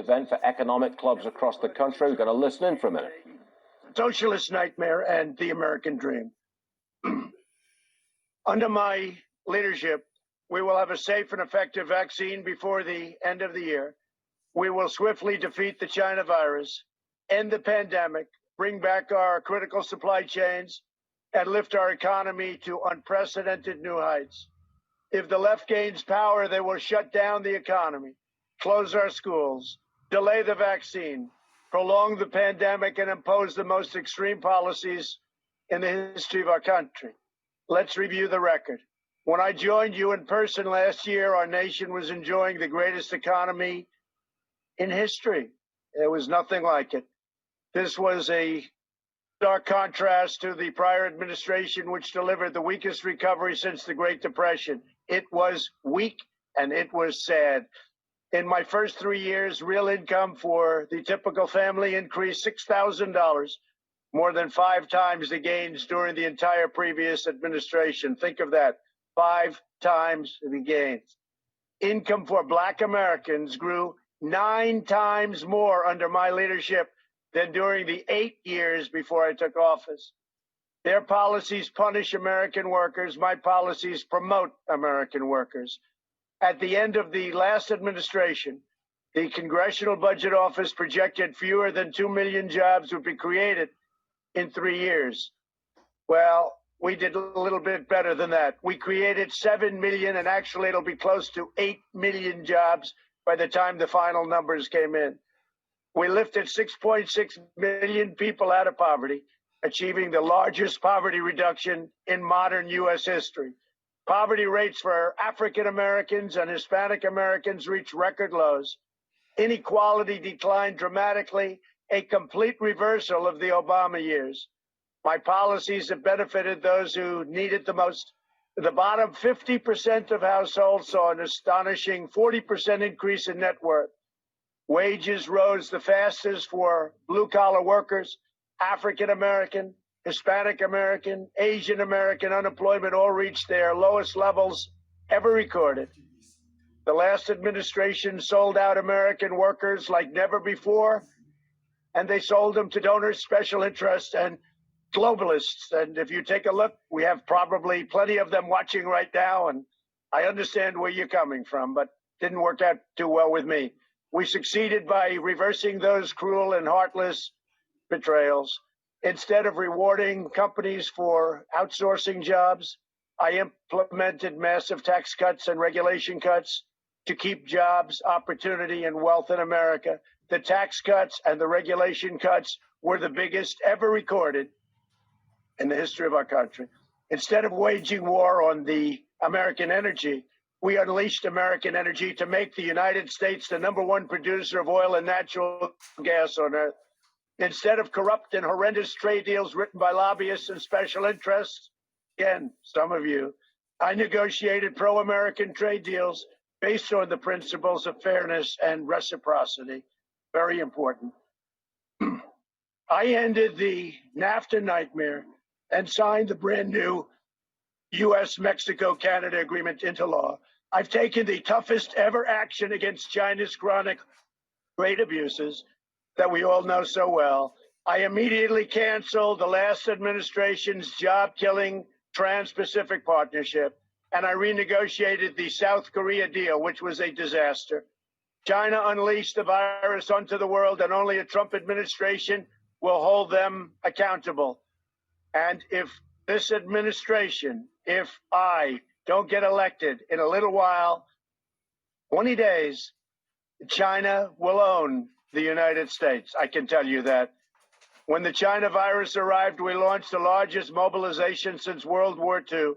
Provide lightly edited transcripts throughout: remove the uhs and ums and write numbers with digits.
event for economic clubs across the country. We're going to listen in for a minute. Socialist nightmare and the American dream. Under my leadership, we will have a safe and effective vaccine before the end of the year. We will swiftly defeat the China virus, end the pandemic, bring back our critical supply chains, and lift our economy to unprecedented new heights. If the left gains power, they will shut down the economy, close our schools, delay the vaccine, prolong the pandemic, and impose the most extreme policies in the history of our country. Let's review the record. When I joined you in person last year, our nation was enjoying the greatest economy in history. There was nothing like it. This was a stark contrast to the prior administration, which delivered the weakest recovery since the Great Depression. It was weak and it was sad. In my first 3 years, real income for the typical family increased $6,000, more than 5 times the gains during the entire previous administration. Think of that, 5 times the gains. Income for Black Americans grew 9 times more under my leadership than during the 8 years before I took office. Their policies punish American workers. My policies promote American workers. At the end of the last administration, the Congressional Budget Office projected fewer than 2 million jobs would be created in 3 years. Well, we did a little bit better than that. We created 7 million, and actually it'll be close to 8 million jobs by the time the final numbers came in. We lifted 6.6 million people out of poverty, achieving the largest poverty reduction in modern U.S. history. Poverty rates for African Americans and Hispanic Americans reached record lows. Inequality declined dramatically, a complete reversal of the Obama years. My policies have benefited those who need it the most. The bottom 50% of households saw an astonishing 40% increase in net worth. Wages rose the fastest for blue-collar workers, African American, Hispanic American, Asian American. Unemployment all reached their lowest levels ever recorded. The last administration sold out American workers like never before, and they sold them to donors, special interests, and globalists. And if you take a look, we have probably plenty of them watching right now, and I understand where you're coming from, but didn't work out too well with me. We succeeded by reversing those cruel and heartless betrayals. Instead of rewarding companies for outsourcing jobs, I implemented massive tax cuts and regulation cuts to keep jobs, opportunity, and wealth in America. The tax cuts and the regulation cuts were the biggest ever recorded in the history of our country. Instead of waging war on the American energy, we unleashed American energy to make the United States the #1 producer of oil and natural gas on earth. Instead of corrupt and horrendous trade deals written by lobbyists and special interests, again, some of you, I negotiated pro-American trade deals based on the principles of fairness and reciprocity. Very important. I ended the NAFTA nightmare and signed the brand new U.S.-Mexico-Canada agreement into law. I've taken the toughest ever action against China's chronic trade abuses that we all know so well. I immediately canceled the last administration's job-killing Trans-Pacific Partnership, and I renegotiated the South Korea deal, which was a disaster. China unleashed the virus onto the world, and only a Trump administration will hold them accountable. And if this administration, if I don't get elected in a little while, 20 days, China will own the United States. I can tell you that. When the China virus arrived, we launched the largest mobilization since World War II.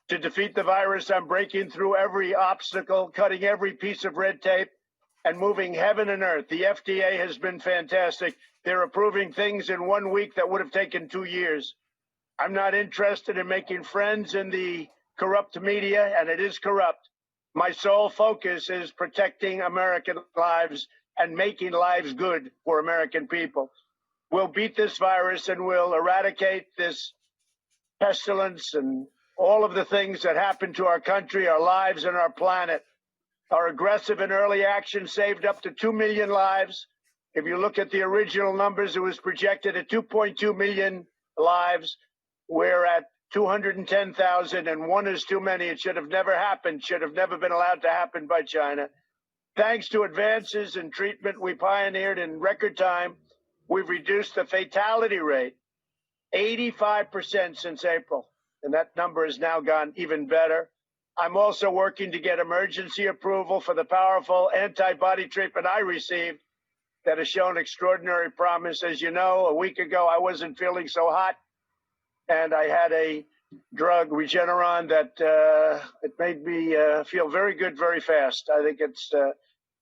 To defeat the virus, I'm breaking through every obstacle, cutting every piece of red tape, and moving heaven and earth. The FDA has been fantastic. They're approving things in 1 week that would have taken 2 years. I'm not interested in making friends in the corrupt media, and it is corrupt. My sole focus is protecting American lives and making lives good for American people. We'll beat this virus and we'll eradicate this pestilence and all of the things that happen to our country, our lives, and our planet. Our aggressive and early action saved up to 2 million lives. If you look at the original numbers, it was projected at 2.2 million lives. We're at 210,000, and one is too many. It should have never happened, should have never been allowed to happen by China. Thanks to advances in treatment we pioneered in record time, we've reduced the fatality rate 85% since April, and that number has now gone even better. I'm also working to get emergency approval for the powerful antibody treatment I received that has shown extraordinary promise. As you know, a week ago, I wasn't feeling so hot, and I had a drug, Regeneron, that it made me feel very good very fast. I think it's,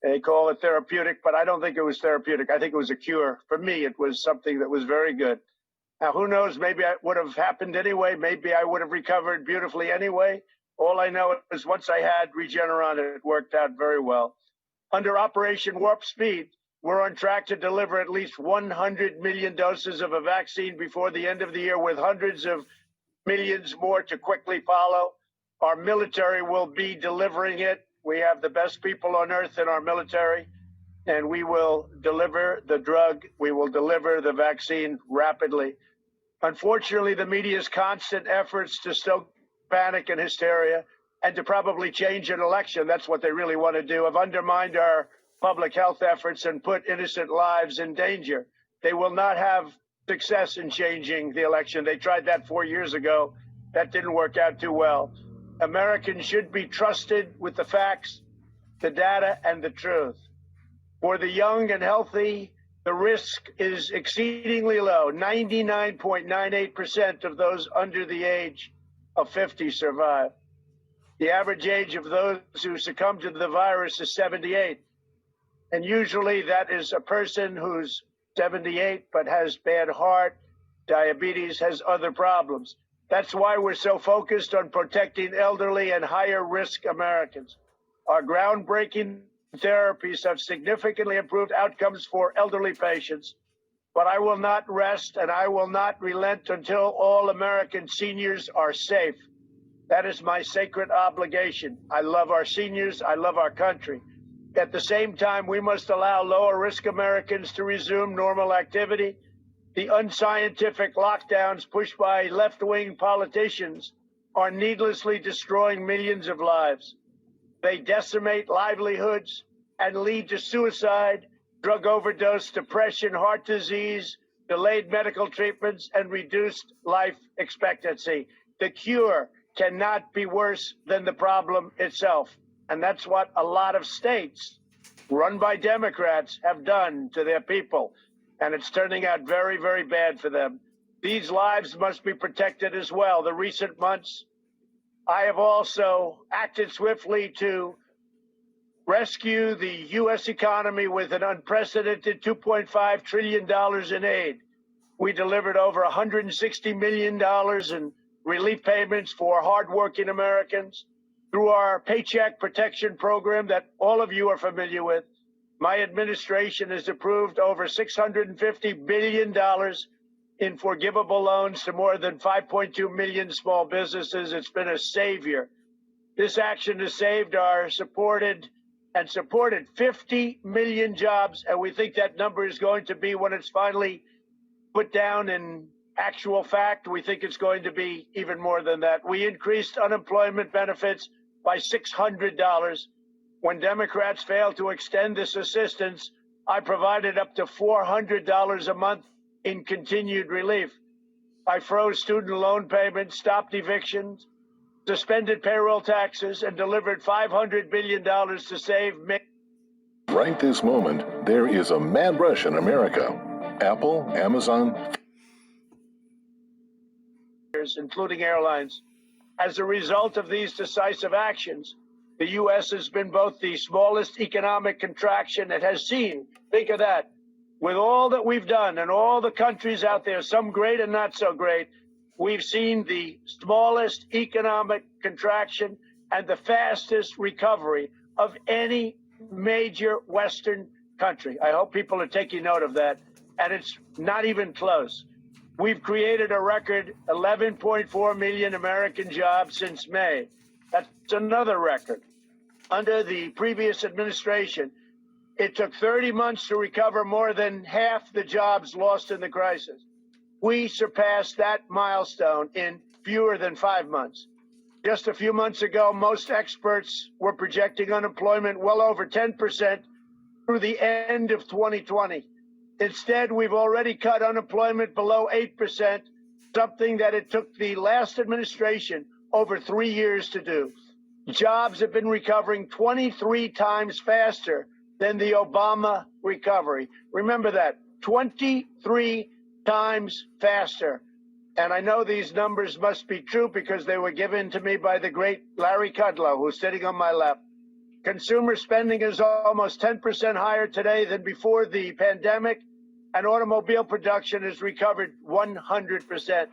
they call it therapeutic, but I don't think it was therapeutic. I think it was a cure. For me, it was something that was very good. Now, who knows, maybe it would have happened anyway. Maybe I would have recovered beautifully anyway. All I know is once I had Regeneron, it worked out very well. Under Operation Warp Speed, we're on track to deliver at least 100 million doses of a vaccine before the end of the year, with hundreds of millions more to quickly follow. Our military will be delivering it. We have the best people on earth in our military, and we will deliver the drug. We will deliver the vaccine rapidly. Unfortunately, the media's constant efforts to stoke panic and hysteria and to probably change an election, that's what they really want to do, have undermined our public health efforts and put innocent lives in danger. They will not have success in changing the election. They tried that 4 years ago. That didn't work out too well. Americans should be trusted with the facts, the data, and the truth. For the young and healthy, the risk is exceedingly low. 99.98% of those under the age of 50 survive. The average age of those who succumb to the virus is 78. And usually that is a person who's 78 but has bad heart, diabetes, has other problems. That's why we're so focused on protecting elderly and higher risk Americans. Our groundbreaking therapies have significantly improved outcomes for elderly patients. But I will not rest and I will not relent until all American seniors are safe. That is my sacred obligation. I love our seniors. I love our country. At the same time, we must allow lower risk Americans to resume normal activity. The unscientific lockdowns pushed by left-wing politicians are needlessly destroying millions of lives. They decimate livelihoods and lead to suicide, drug overdose, depression, heart disease, delayed medical treatments, and reduced life expectancy. The cure cannot be worse than the problem itself. And that's what a lot of states run by Democrats have done to their people. And it's turning out very, very bad for them. These lives must be protected as well. The recent months, I have also acted swiftly to rescue the U.S. economy with an unprecedented $2.5 trillion in aid. We delivered over $160 million in relief payments for hardworking Americans through our Paycheck Protection Program that all of you are familiar with. My administration has approved over $650 billion in forgivable loans to more than 5.2 million small businesses. It's been a savior. This action has saved our supported 50 million jobs, and we think that number is going to be, when it's finally put down in actual fact, we think it's going to be even more than that. We increased unemployment benefits by $600. When Democrats failed to extend this assistance, I provided up to $400 a month in continued relief. I froze student loan payments, stopped evictions, suspended payroll taxes, and delivered $500 billion to save millions. Right this moment, there is a mad rush in America. Apple, Amazon, including airlines. As a result of these decisive actions, the U.S. has been both the smallest economic contraction it has seen. Think of that. With all that we've done and all the countries out there, some great and not so great, we've seen the smallest economic contraction and the fastest recovery of any major Western country. I hope people are taking note of that. And it's not even close. We've created a record 11.4 million American jobs since May. That's another record. under the previous administration, it took 30 months to recover more than half the jobs lost in the crisis. We surpassed that milestone in fewer than 5 months. Just a few months ago, most experts were projecting unemployment well over 10% through the end of 2020. Instead, we've already cut unemployment below 8%, something that it took the last administration over 3 years to do. Jobs have been recovering 23 times faster than the Obama recovery. Remember that, 23 times faster. And I know these numbers must be true because they were given to me by the great Larry Kudlow, who's sitting on my left. Consumer spending is almost 10% higher today than before the pandemic, and automobile production has recovered 100%.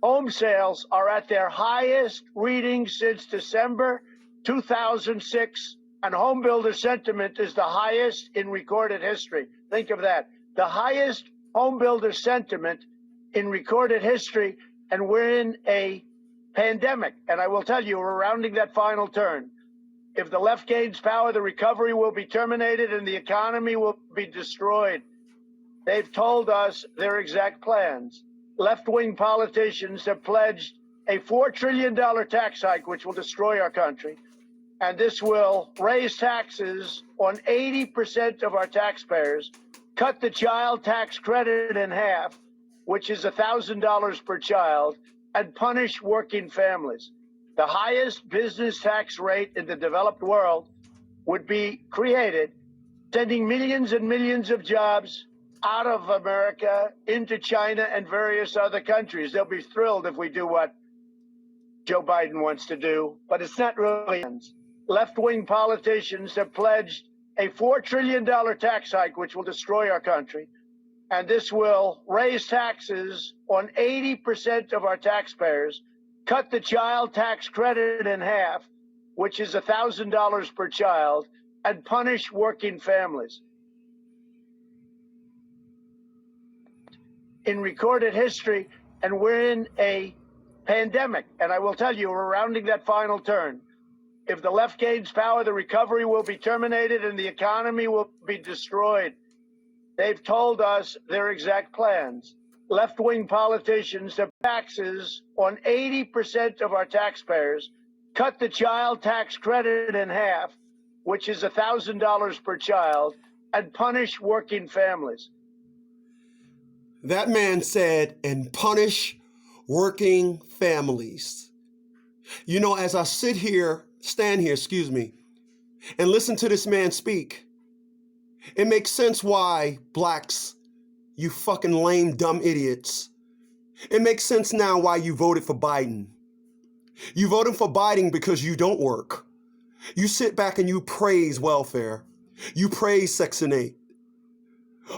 Home sales are at their highest reading since December 2006, and home builder sentiment is the highest in recorded history. Think of that. The highest home builder sentiment in recorded history, and we're in a pandemic. And I will tell you, we're rounding that final turn. If the left gains power, the recovery will be terminated and the economy will be destroyed. They've told us their exact plans. Left-wing politicians have pledged a $4 trillion tax hike, which will destroy our country. And this will raise taxes on 80% of our taxpayers, cut the child tax credit in half, which is $1,000 per child, and punish working families. The highest business tax rate in the developed world would be created, sending millions and millions of jobs out of America into China and various other countries. They'll be thrilled if we do what Joe Biden wants to do, but it's not really. Left-wing politicians have pledged a $4 trillion tax hike, which will destroy our country. And this will raise taxes on 80% of our taxpayers, cut the child tax credit in half, which is $1,000 per child, and punish working families. In recorded history, and we're in a pandemic. And I will tell you, we're rounding that final turn. If the left gains power, the recovery will be terminated and the economy will be destroyed. They've told us their exact plans. Left-wing politicians have taxes on 80% of our taxpayers, cut the child tax credit in half, which is $1,000 per child, and punish working families. That man said, and punish working families. You know, as I stand here, and listen to this man speak, it makes sense why blacks, you fucking lame, dumb idiots. It makes sense now why you voted for Biden. You voted for Biden because you don't work. You sit back and you praise welfare. You praise Section 8.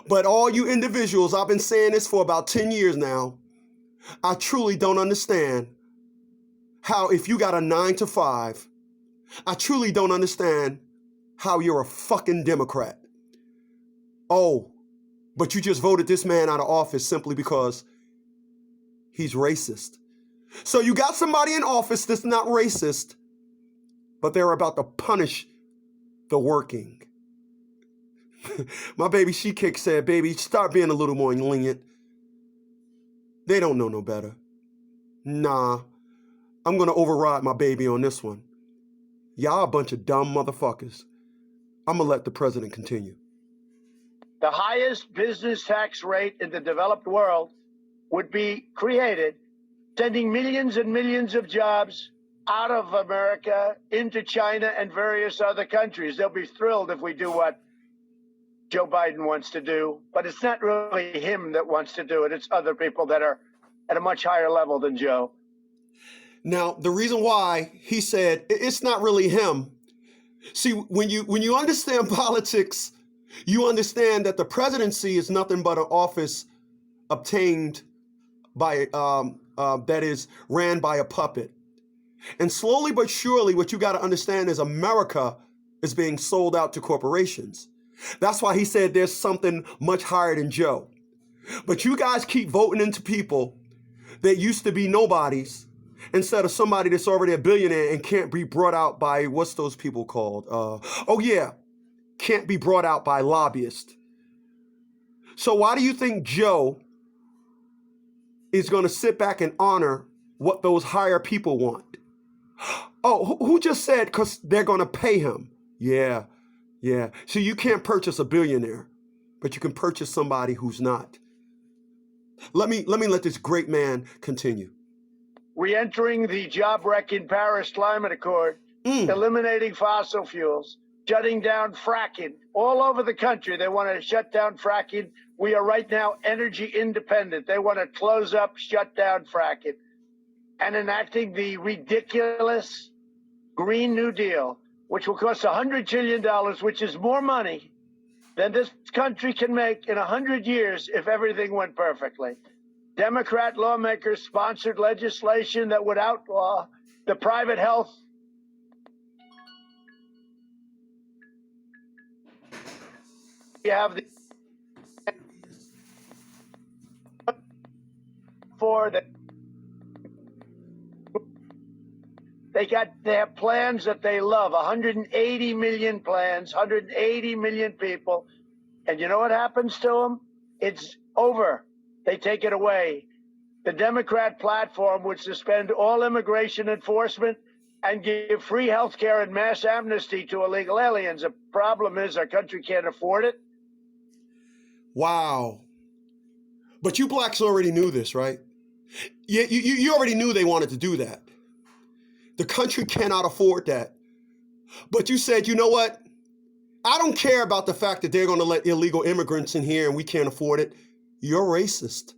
But all you individuals, I've been saying this for about 10 years now, I truly don't understand how if you got a 9 to 5, I truly don't understand how you're a fucking Democrat. Oh, but you just voted this man out of office simply because he's racist. So you got somebody in office that's not racist, but they're about to punish the working. My baby She Kick said, baby, start being a little more lenient. They don't know no better. Nah, I'm going to override my baby on this one. Y'all a bunch of dumb motherfuckers. I'm going to let the president continue. The highest business tax rate in the developed world would be created, sending millions and millions of jobs out of America into China and various other countries. They'll be thrilled if we do what Joe Biden wants to do, but it's not really him that wants to do it. It's other people that are at a much higher level than Joe. Now, the reason why he said it's not really him. See, when you understand politics, you understand that the presidency is nothing but an office obtained by, that is ran by a puppet. And slowly but surely, what you got to understand is America is being sold out to corporations. That's why he said there's something much higher than Joe. But you guys keep voting into people that used to be nobodies, instead of somebody that's already a billionaire and can't be brought out by, what's those people called? Can't be brought out by lobbyists. So why do you think Joe is going to sit back and honor what those higher people want? Oh, who just said because they're going to pay him? Yeah. So you can't purchase a billionaire, but you can purchase somebody who's not. Let me let this great man continue. Re-entering the job-wrecking Paris Climate Accord, eliminating fossil fuels, shutting down fracking. All over the country, they want to shut down fracking. We are right now energy independent. They want to close up, shut down fracking. And enacting the ridiculous Green New Deal, which will cost $100 trillion, which is more money than this country can make in 100 years if everything went perfectly. Democrat lawmakers sponsored legislation that would outlaw the private health. You have the for the they have plans that they love, 180 million plans, 180 million people. And you know what happens to them? It's over. They take it away. The Democrat platform would suspend all immigration enforcement and give free health care and mass amnesty to illegal aliens. The problem is our country can't afford it. Wow. But you blacks already knew this, right? Yeah, you already knew they wanted to do that. The country cannot afford that. But you said, you know what? I don't care about the fact that they're going to let illegal immigrants in here and we can't afford it. You're racist.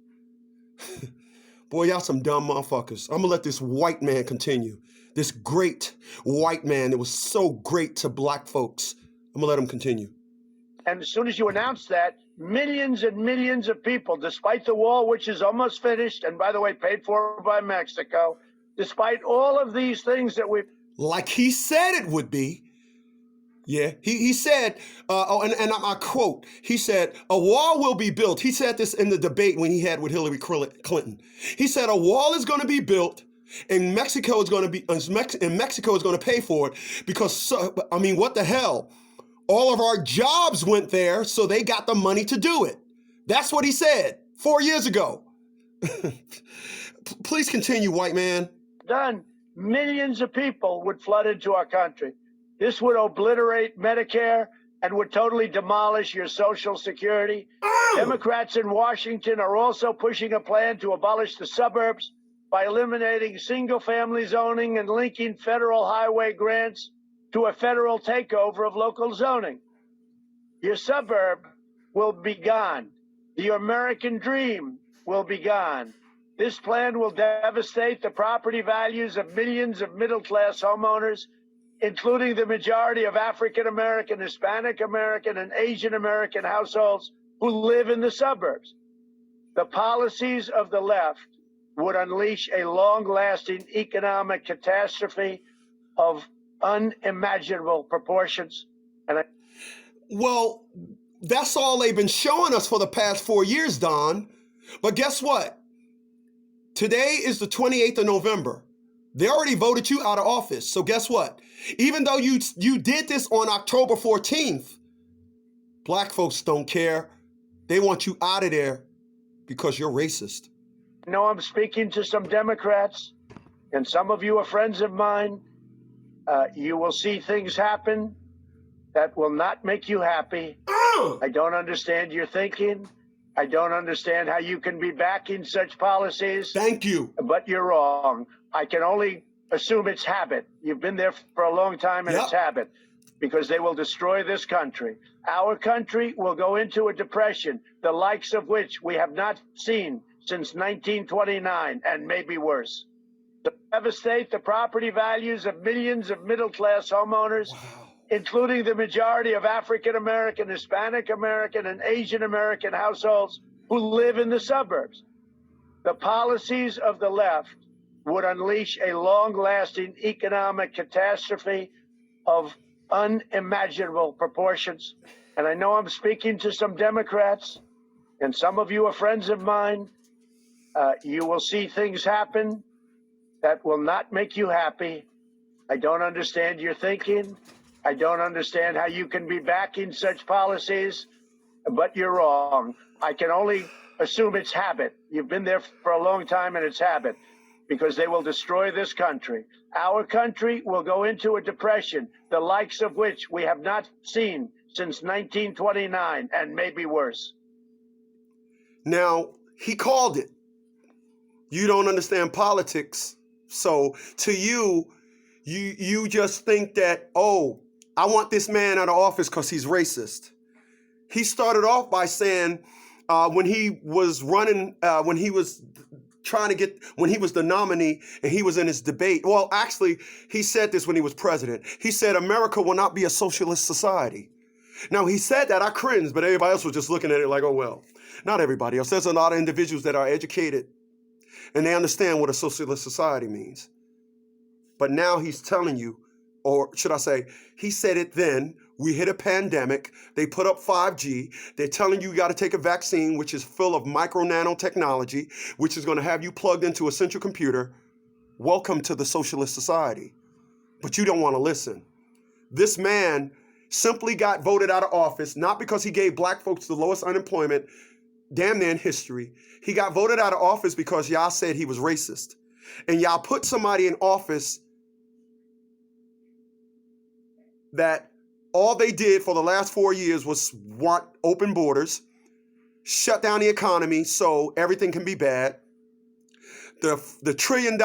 Boy, y'all some dumb motherfuckers. I'm going to let this white man continue. This great white man that was so great to black folks. I'm going to let him continue. And as soon as you announce that, millions and millions of people, despite the wall, which is almost finished, and by the way, paid for by Mexico, despite all of these things that we've... Like he said it would be. Yeah, he said, and I quote, he said, a wall will be built. He said this in the debate when he had with Hillary Clinton. He said, a wall is going to be built and Mexico is going to pay for it because, what the hell? All of our jobs went there, so they got the money to do it. That's what he said 4 years ago. Please continue, white man. Done. Millions of people would flood into our country. This would obliterate Medicare and would totally demolish your Social Security. Democrats in Washington are also pushing a plan to abolish the suburbs by eliminating single-family zoning and linking federal highway grants to a federal takeover of local zoning. Your suburb will be gone. The American dream will be gone. This plan will devastate the property values of millions of middle-class homeowners, including the majority of African American, Hispanic American, and Asian American households who live in the suburbs. The policies of the left would unleash a long-lasting economic catastrophe of unimaginable proportions. Well, that's all they've been showing us for the past 4 years, Don. But guess what? Today is the 28th of November. They already voted you out of office. So guess what? Even though you did this on October 14th, black folks don't care. They want you out of there because you're racist. No, I'm speaking to some Democrats, and some of you are friends of mine. You will see things happen that will not make you happy. I don't understand your thinking. I don't understand how you can be backing such policies. Thank you. But you're wrong. I can only assume it's habit. You've been there for a long time, and it's habit, because they will destroy this country. Our country will go into a depression, the likes of which we have not seen since 1929, and maybe worse. To devastate the property values of millions of middle-class homeowners, including the majority of African American, Hispanic American, and Asian American households who live in the suburbs. The policies of the left would unleash a long-lasting economic catastrophe of unimaginable proportions. And I know I'm speaking to some Democrats, and some of you are friends of mine. You will see things happen That will not make you happy. I don't understand your thinking. I don't understand how you can be backing such policies, but you're wrong. I can only assume it's habit. You've been there for a long time and it's habit, because they will destroy this country. Our country will go into a depression, the likes of which we have not seen since 1929, and maybe worse. Now, he called it. You don't understand politics. So to you just think that, oh, I want this man out of office because he's racist. He started off by saying when he was running, when he was the nominee and he was in his debate. Well, actually, he said this when he was president. He said, America will not be a socialist society. Now, he said that, I cringed, but everybody else was just looking at it like, oh, well, not everybody else. There's a lot of individuals that are educated and they understand what a socialist society means. But now he's telling you, or should I say, he said it then, we hit a pandemic, they put up 5G, they're telling you got to take a vaccine, which is full of micro nanotechnology, which is going to have you plugged into a central computer. Welcome to the socialist society. But you don't want to listen. This man simply got voted out of office, not because he gave black folks the lowest unemployment, damn near in history. He got voted out of office because y'all said he was racist. And y'all put somebody in office that all they did for the last 4 years was want open borders, shut down the economy so everything can be bad. The $1 trillion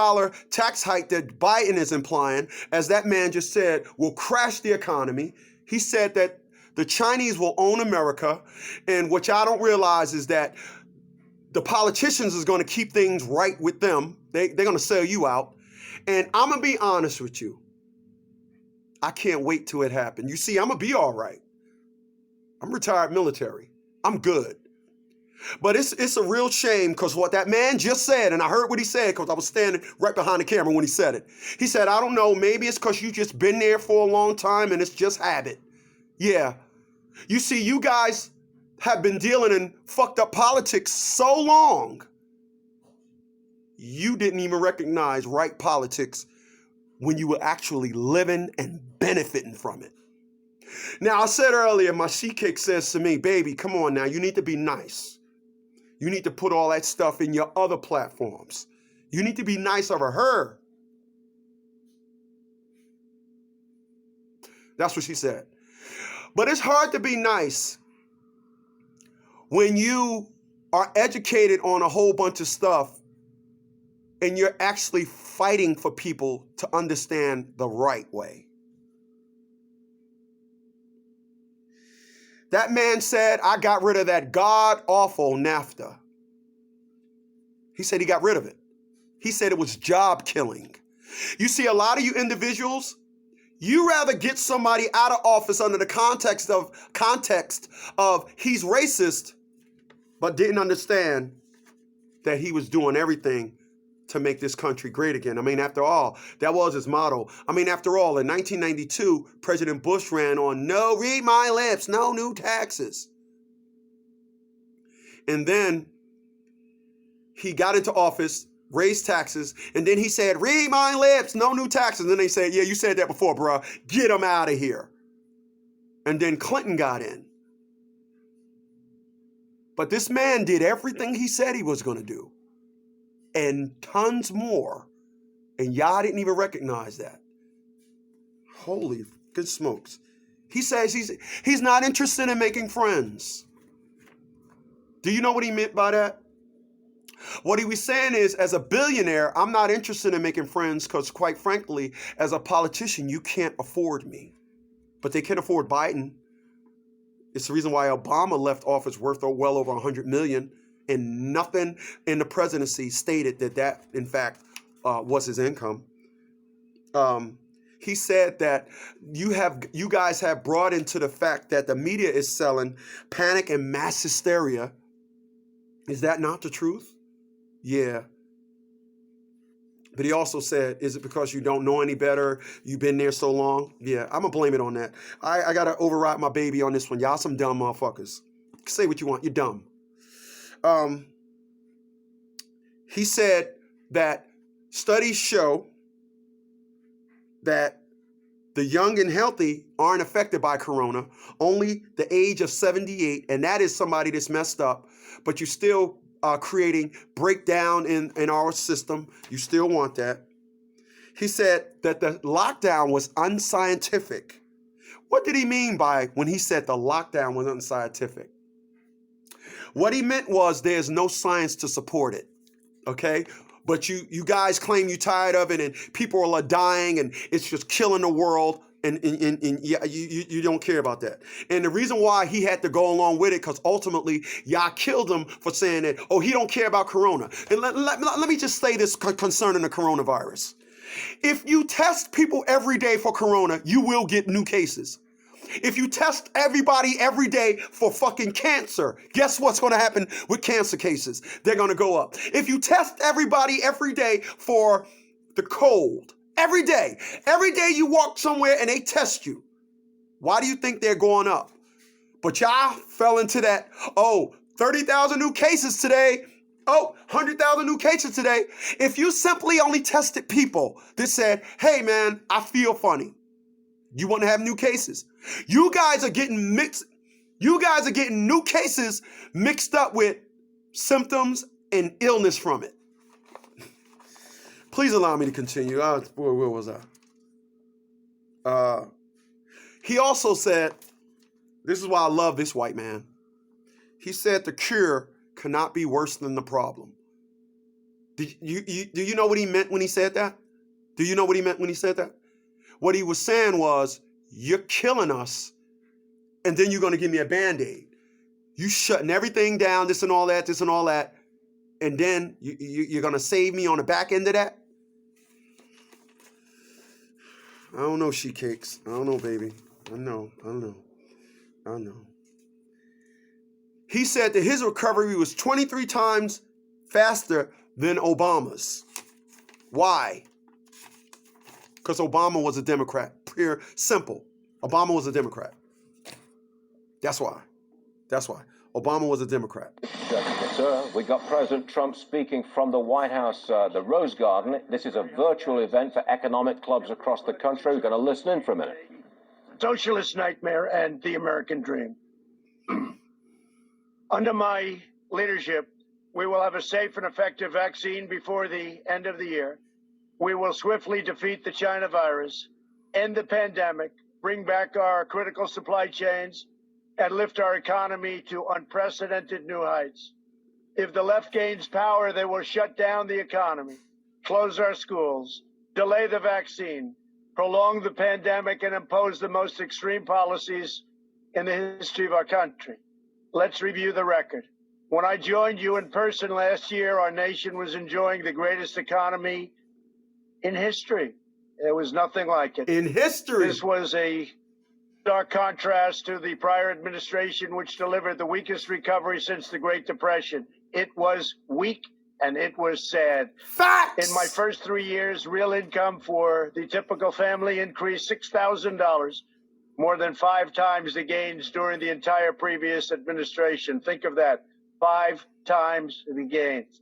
tax hike that Biden is implying, as that man just said, will crash the economy. He said that the Chinese will own America, and what y'all don't realize is that the politicians is going to keep things right with them. They're going to sell you out. And I'm going to be honest with you. I can't wait till it happens. You see, I'm going to be all right. I'm retired military. I'm good. But it's a real shame because what that man just said, and I heard what he said because I was standing right behind the camera when he said it. He said, I don't know, maybe it's because you just been there for a long time and it's just habit. Yeah. You see, you guys have been dealing in fucked up politics so long, you didn't even recognize right politics when you were actually living and benefiting from it. Now, I said earlier, my she-cake says to me, baby, come on now, you need to be nice. You need to put all that stuff in your other platforms. You need to be nice over her. That's what she said. But it's hard to be nice when you are educated on a whole bunch of stuff and you're actually fighting for people to understand the right way. That man said, I got rid of that god-awful NAFTA. He said he got rid of it. He said it was job killing. You see, a lot of you individuals, you rather get somebody out of office under the context of he's racist, but didn't understand that he was doing everything to make this country great again. I mean, after all, that was his motto. I mean, after all, in 1992, President Bush ran on, no, read my lips, no new taxes. And then he got into office, raised taxes, and then he said, read my lips, no new taxes. And then they said, yeah, you said that before, bro. Get him out of here. And then Clinton got in. But this man did everything he said he was going to do. And tons more. And y'all didn't even recognize that. Holy good smokes. He says he's not interested in making friends. Do you know what he meant by that? What he was saying is, as a billionaire, I'm not interested in making friends because, quite frankly, as a politician, you can't afford me. But they can afford Biden. It's the reason why Obama left office worth well over $100 million. And nothing in the presidency stated that in fact, was his income. He said that you guys have brought into the fact that the media is selling panic and mass hysteria. Is that not the truth? Yeah. But he also said, is it because you don't know any better? You've been there so long? Yeah, I'm going to blame it on that. I got to override my baby on this one. Y'all some dumb motherfuckers. Say what you want. You're dumb. He said that Studies show that the young and healthy aren't affected by corona, only the age of 78, and that is somebody that's messed up, but you still are creating breakdown in our system. You still want that. He said that the lockdown was unscientific. What did he mean by when he said the lockdown was unscientific? What he meant was there's no science to support it, okay? But you guys claim you're tired of it and people are dying and it's just killing the world, and yeah, you don't care about that. And the reason why he had to go along with it, because ultimately y'all killed him for saying that, oh, he don't care about corona. And let me just say this concerning the coronavirus. If you test people every day for corona, you will get new cases. If you test everybody every day for fucking cancer, guess what's going to happen with cancer cases? They're going to go up. If you test everybody every day for the cold, every day you walk somewhere and they test you, why do you think they're going up? But y'all fell into that, 30,000 new cases today. 100,000 new cases today. If you simply only tested people that said, hey man, I feel funny, you want to have new cases. You guys are getting mixed. You guys are getting new cases mixed up with symptoms and illness from it. Please allow me to continue. Where was I? He also said, this is why I love this white man. He said the cure cannot be worse than the problem. Do you know what he meant when he said that? Do you know what he meant when he said that? What he was saying was, you're killing us, and then you're going to give me a Band-Aid. You shutting everything down, this and all that, and then you're going to save me on the back end of that? I don't know, she cakes. I don't know, baby. I know. He said that his recovery was 23 times faster than Obama's. Why? Because Obama was a Democrat. Pure, simple. Obama was a Democrat. That's why. Obama was a Democrat. Sir, we got President Trump speaking from the White House, the Rose Garden. This is a virtual event for economic clubs across the country. We're going to listen in for a minute. Socialist nightmare and the American dream. Under my leadership, we will have a safe and effective vaccine before the end of the year. We will swiftly defeat the China virus, end the pandemic, bring back our critical supply chains, and lift our economy to unprecedented new heights. If the left gains power, they will shut down the economy, close our schools, delay the vaccine, prolong the pandemic, and impose the most extreme policies in the history of our country. Let's review the record. When I joined you in person last year, our nation was enjoying the greatest economy in history. There was nothing like it. In history. This was a stark contrast to the prior administration, which delivered the weakest recovery since the Great Depression. It was weak and it was sad. Facts! In my first 3 years, real income for the typical family increased $6,000, more than 5 times the gains during the entire previous administration. Think of that, 5 times the gains.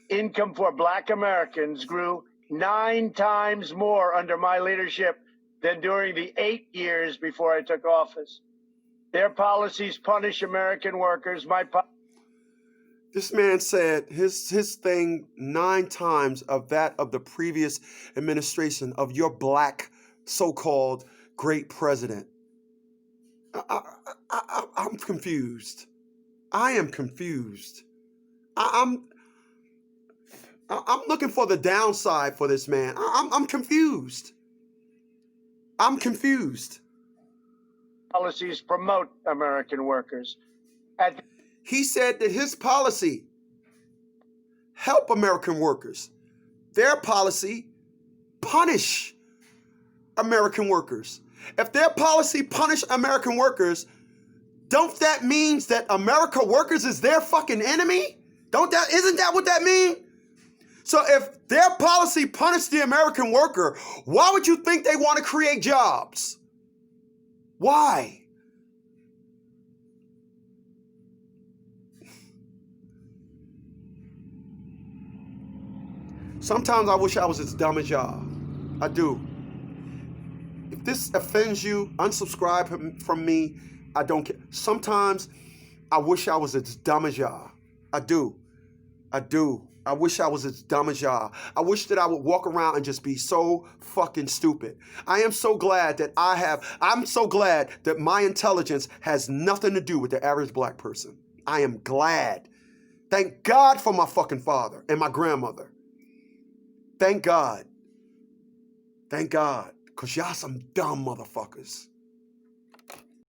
Income for Black Americans grew 9 times more under my leadership than during the 8 years before I took office. Their policies punish American workers. This man said his thing 9 times of that of the previous administration of your black so-called great president. I'm confused. I am confused. I'm looking for the downside for this man. I'm confused. I'm confused. Policies promote American workers. He said that his policy help American workers. Their policy punish American workers. If their policy punish American workers, don't that means that America workers is their fucking enemy? Isn't that what that means? So if their policy punished the American worker, why would you think they want to create jobs? Why? Sometimes I wish I was as dumb as y'all. I do. If this offends you, unsubscribe from me. I don't care. Sometimes I wish I was as dumb as y'all. I do. I do. I wish I was as dumb as y'all. I wish that I would walk around and just be so fucking stupid. I am so glad that I'm so glad that my intelligence has nothing to do with the average black person. I am glad. Thank God for my fucking father and my grandmother. Thank God. Thank God. Because y'all some dumb motherfuckers.